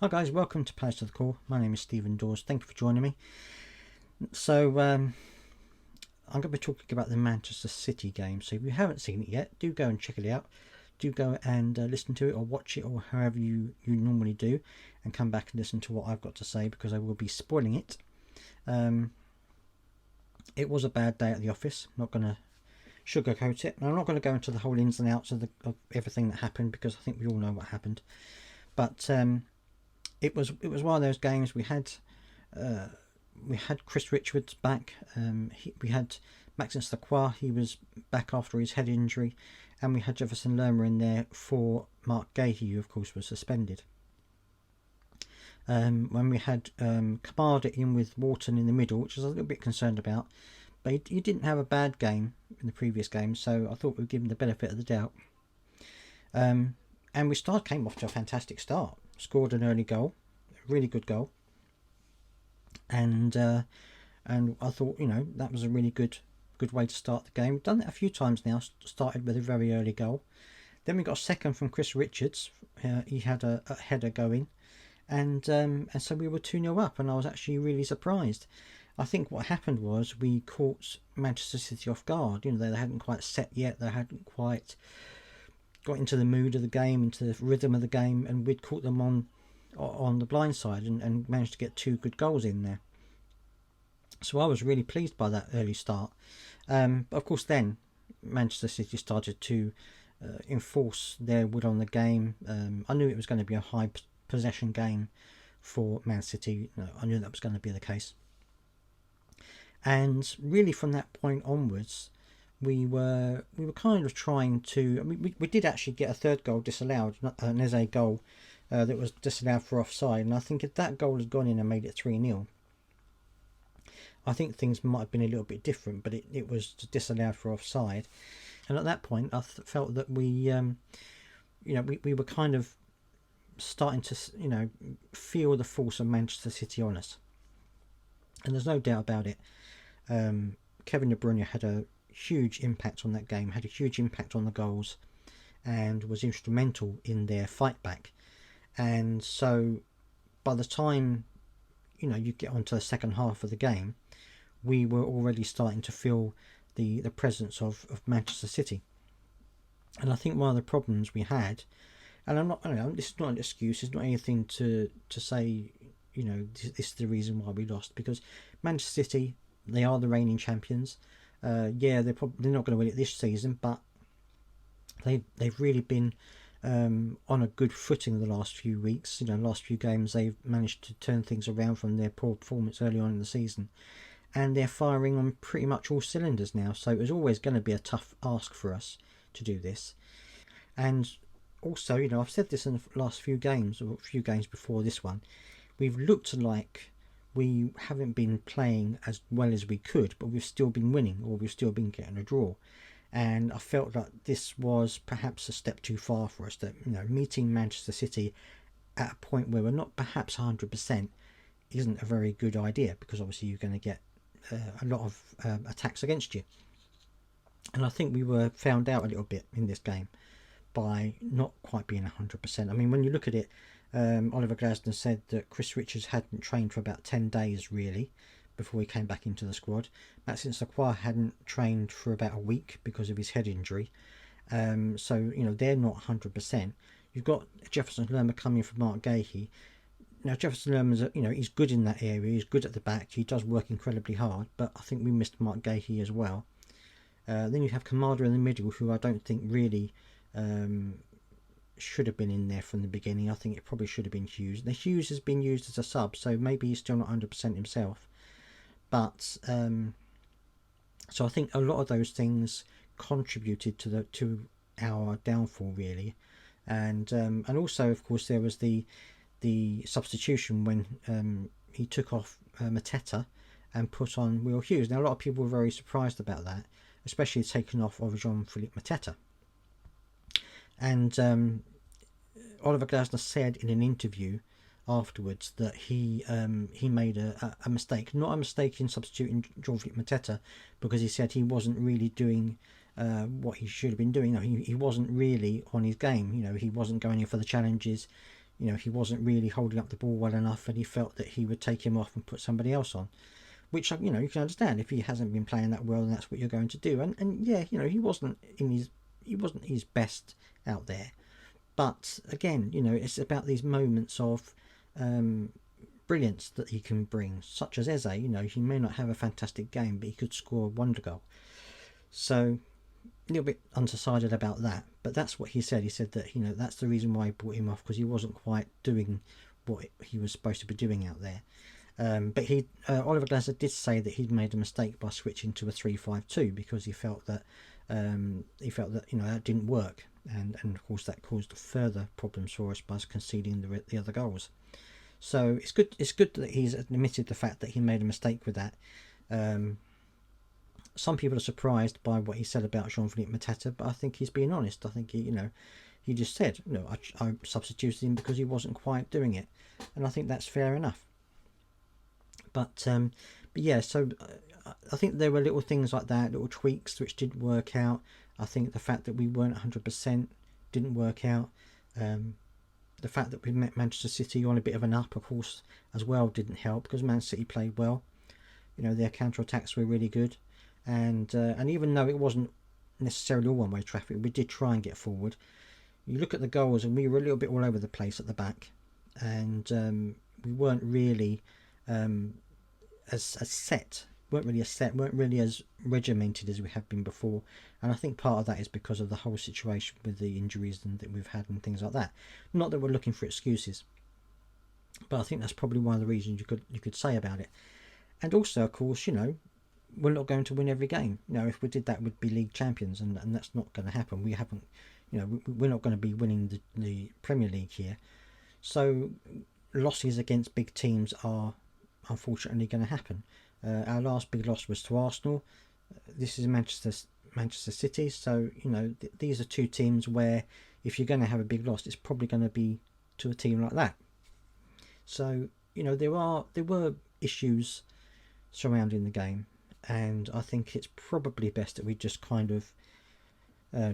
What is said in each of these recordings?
Hi guys, welcome to Palace to the Core. My name is Stephen Dawes. Thank you for joining me. So I'm going to be talking about the Manchester City game. So if you haven't seen it yet, do go and check it out. Do go and listen to it or watch it or however you normally do, and come back and listen to what I've got to say because I will be spoiling it. It was a bad day at the office. I'm not going to sugarcoat it. And I'm not going to go into the whole ins and outs of everything that happened because I think we all know what happened. But it was one of those games. We had Chris Richards back. We had Maxence Lacroix. He was back after his head injury, and we had Jefferson Lerma in there for Mark Gahey, who of course was suspended. When we had Kamada in with Wharton in the middle, which I was a little bit concerned about, but he didn't have a bad game in the previous game, so I thought we'd give him the benefit of the doubt. And we came off to a fantastic start. Scored an early goal, a really good goal, and I thought that was a really good way to start the game. We've done it a few times now. Started with a very early goal, then we got a second from Chris Richards. He had a header going, and so we were 2-0 up, and I was actually really surprised. I think what happened was we caught Manchester City off guard. They hadn't quite set yet. They hadn't quite got into the mood of the game, into the rhythm of the game, and we'd caught them on the blind side and managed to get 2 good goals in there. So I was really pleased by that early start. But of course then Manchester City started to enforce their will on the game. I knew it was going to be a high possession game for Man City. I knew that was going to be the case. And really from that point onwards, we were kind of trying to. I mean, we did actually get a third goal disallowed, an Eze goal that was disallowed for offside. And I think if that goal had gone in and made it 3-0, I think things might have been a little bit different. But it was disallowed for offside, and at that point, I felt that we were kind of starting to feel the force of Manchester City on us. And there's no doubt about it. Kevin De Bruyne had a huge impact on that game, had a huge impact on the goals, and was instrumental in their fight back. And so by the time you get onto the second half of the game, we were already starting to feel the presence of Manchester City. And I think one of the problems we had, and this is not an excuse, it's not anything to say this is the reason why we lost, because Manchester City, they are the reigning champions. They're not going to win it this season, but they've really been on a good footing the last few weeks. Last few games they've managed to turn things around from their poor performance early on in the season, and they're firing on pretty much all cylinders now. So it was always going to be a tough ask for us to do this. And also, I've said this in the last few games, or a few games before this one, we've looked like we haven't been playing as well as we could, but we've still been winning, or we've still been getting a draw. And I felt that this was perhaps a step too far for us, that meeting Manchester City at a point where we're not perhaps 100% isn't a very good idea, because obviously you're going to get a lot of attacks against you. And I think we were found out a little bit in this game by not quite being 100%. I mean, when you look at it, Oliver Glasner said that Chris Richards hadn't trained for about 10 days really before he came back into the squad. Maxence Lacroix hadn't trained for about a week because of his head injury. So they're not 100%. You've got Jefferson Lerma coming from Mark Gahey. Now Jefferson Lerma's he's good in that area. He's good at the back. He does work incredibly hard. But I think we missed Mark Gahey as well. Then you have Kamada in the middle, who I don't think really should have been in there from the beginning. I think it probably should have been Hughes. The Hughes has been used as a sub, so maybe he's still not 100% himself. But so I think a lot of those things contributed to our downfall really, and also of course there was the substitution when he took off Mateta and put on Will Hughes. Now a lot of people were very surprised about that, especially taking off of Jean-Philippe Mateta. And Oliver Glasner said in an interview afterwards that he made a mistake, not a mistake in substituting Jean-Philippe Mateta, because he said he wasn't really doing what he should have been doing. He wasn't really on his game. He wasn't going in for the challenges. you know, he wasn't really holding up the ball well enough, and he felt that he would take him off and put somebody else on. Which, you know, you can understand if he hasn't been playing that well, and that's what you're going to do. And yeah, you know, he wasn't his best out there. But again, you know, it's about these moments of brilliance that he can bring, such as Eze. You know, he may not have a fantastic game, but he could score a wonder goal. So a little bit undecided about that, but that's what he said. He said that, you know, that's the reason why he brought him off, because he wasn't quite doing what he was supposed to be doing out there. But Oliver Glasner did say that he'd made a mistake by switching to a 3-5-2 because he felt that you know, that didn't work, and of course that caused further problems for us by conceding the other goals. So it's good that he's admitted the fact that he made a mistake with that. Some people are surprised by what he said about Jean-Philippe Mateta, but I think he's being honest. I think he just said, no, I substituted him because he wasn't quite doing it, and I think that's fair enough. But yeah, so I think there were little things like that, little tweaks which didn't work out. I think the fact that we weren't 100% didn't work out. The fact that we met Manchester City on a bit of an up, of course, as well didn't help, because Man City played well. You know, their counter-attacks were really good. And even though it wasn't necessarily all one-way traffic, we did try and get forward. You look at the goals, and we were a little bit all over the place at the back. And we weren't really as set, weren't really as regimented as we have been before. And I think part of that is because of the whole situation with the injuries that we've had and things like that. Not that we're looking for excuses, but I think that's probably one of the reasons you could say about it. And also, of course, you know, we're not going to win every game. You know, if we did that, we'd be league champions, and that's not going to happen. We haven't, you know, we're not going to be winning the Premier League here. So losses against big teams are unfortunately going to happen. Our last big loss was to Arsenal. This is Manchester City. So, you know, these are two teams where if you're going to have a big loss, it's probably going to be to a team like that. So, you know, there were issues surrounding the game, and I think it's probably best that we just kind of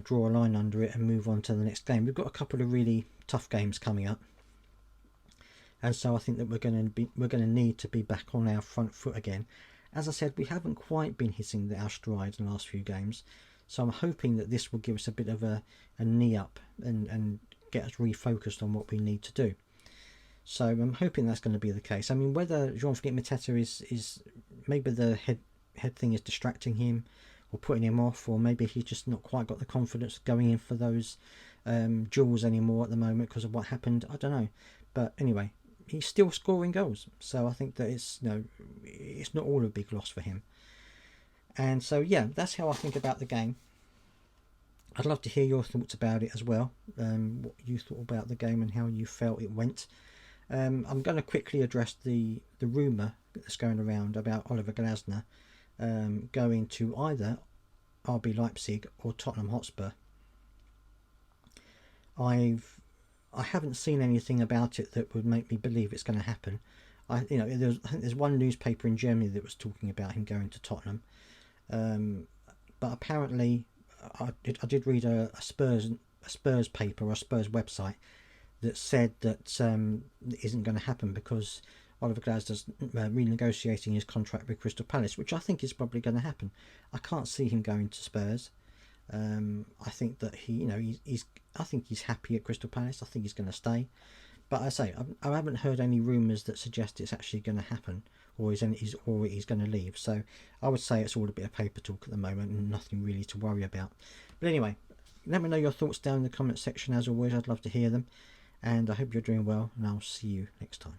draw a line under it and move on to the next game. We've got a couple of really tough games coming up, and so I think that we're going to need to be back on our front foot again. As I said, we haven't quite been hitting our stride in the last few games, so I'm hoping that this will give us a bit of a knee up and get us refocused on what we need to do. So I'm hoping that's going to be the case. I mean, whether Jean-Philippe Mateta is maybe the head thing is distracting him or putting him off, or maybe he's just not quite got the confidence going in for those duels anymore at the moment because of what happened. I don't know, but anyway, he's still scoring goals, so I think that it's not all a big loss for him. And so yeah, that's how I think about the game. I'd love to hear your thoughts about it as well, what you thought about the game and how you felt it went. I'm going to quickly address the rumour that's going around about Oliver Glasner going to either RB Leipzig or Tottenham Hotspur. I haven't seen anything about it that would make me believe it's going to happen. I think there's one newspaper in Germany that was talking about him going to Tottenham, but apparently I did read a Spurs paper or a Spurs website that said that it isn't going to happen because Oliver Glasner's renegotiating his contract with Crystal Palace, which I think is probably going to happen. I can't see him going to Spurs. I think that I think he's happy at Crystal Palace. I think he's going to stay. But I say I haven't heard any rumours that suggest it's actually going to happen, or he's going to leave. So I would say it's all a bit of paper talk at the moment and nothing really to worry about. But anyway, let me know your thoughts down in the comment section. As always, I'd love to hear them. And I hope you're doing well, and I'll see you next time.